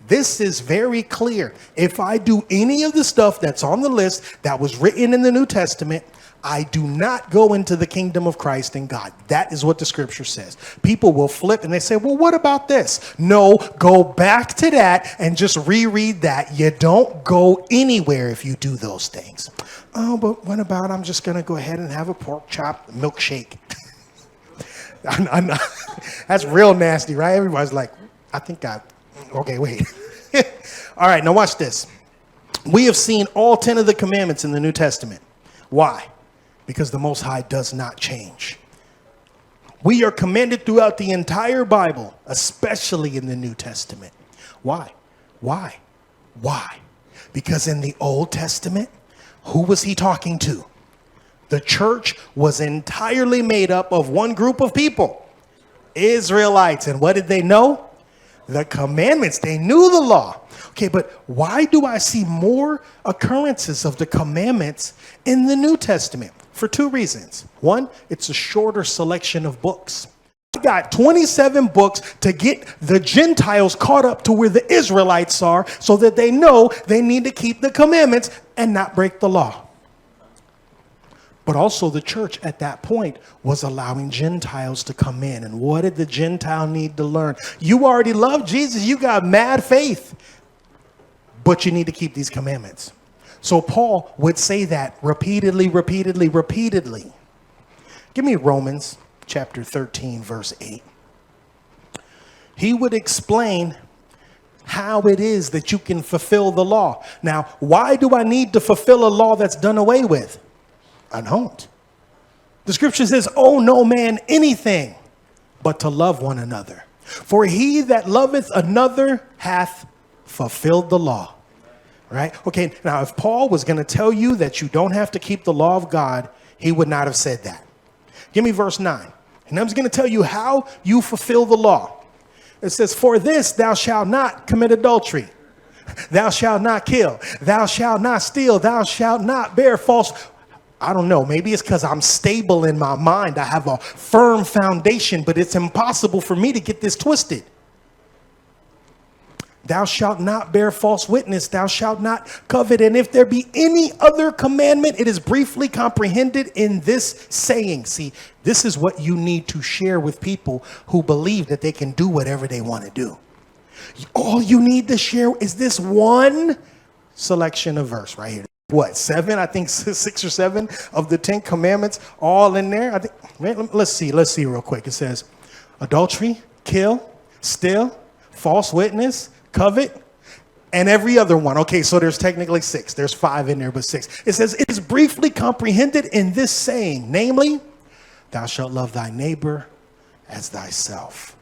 This is very clear. If I do any of the stuff that's on the list that was written in the New Testament, I do not go into the kingdom of Christ and God. That is what the scripture says. People will flip and they say, well, what about this? No, go back to that and just reread that. You don't go anywhere if you do those things. Oh, but what about I'm just going to go ahead and have a pork chop milkshake? That's real nasty, right? Everybody's like, okay, wait. All right, now watch this. We have seen all 10 of the commandments in the New Testament. Why? Because the Most High does not change. We are commanded throughout the entire Bible, especially in the New Testament. Why? Because in the Old Testament, who was he talking to? The church was entirely made up of one group of people, Israelites. And what did they know? The commandments. They knew the law. Okay, but why do I see more occurrences of the commandments in the New Testament? For two reasons. One, it's a shorter selection of books. I got 27 books to get the Gentiles caught up to where the Israelites are so that they know they need to keep the commandments and not break the law. But also the church at that point was allowing Gentiles to come in. And what did the Gentile need to learn? You already love Jesus. You got mad faith. But you need to keep these commandments. So Paul would say that repeatedly. Give me Romans chapter 13, verse 8. He would explain how it is that you can fulfill the law. Now, why do I need to fulfill a law that's done away with? I don't. The scripture says, owe no man anything but to love one another. For he that loveth another hath fulfilled the law. Right? Okay, now if Paul was going to tell you that you don't have to keep the law of God, he would not have said that. Give me verse 9. And I'm just going to tell you how you fulfill the law. It says, for this thou shalt not commit adultery. Thou shalt not kill. Thou shalt not steal. Thou shalt not bear false. I don't know. Maybe it's because I'm stable in my mind. I have a firm foundation, but it's impossible for me to get this twisted. Thou shalt not bear false witness. Thou shalt not covet. And if there be any other commandment, it is briefly comprehended in this saying. See, this is what you need to share with people who believe that they can do whatever they want to do. All you need to share is this one selection of verse right here. What, 7? I think 6 or 7 of the 10 commandments all in there. I think. Let's see real quick. It says adultery, kill, steal, false witness, covet, and every other one. Okay, so there's technically 6. There's 5 in there, but 6. It says, it is briefly comprehended in this saying, namely, thou shalt love thy neighbor as thyself.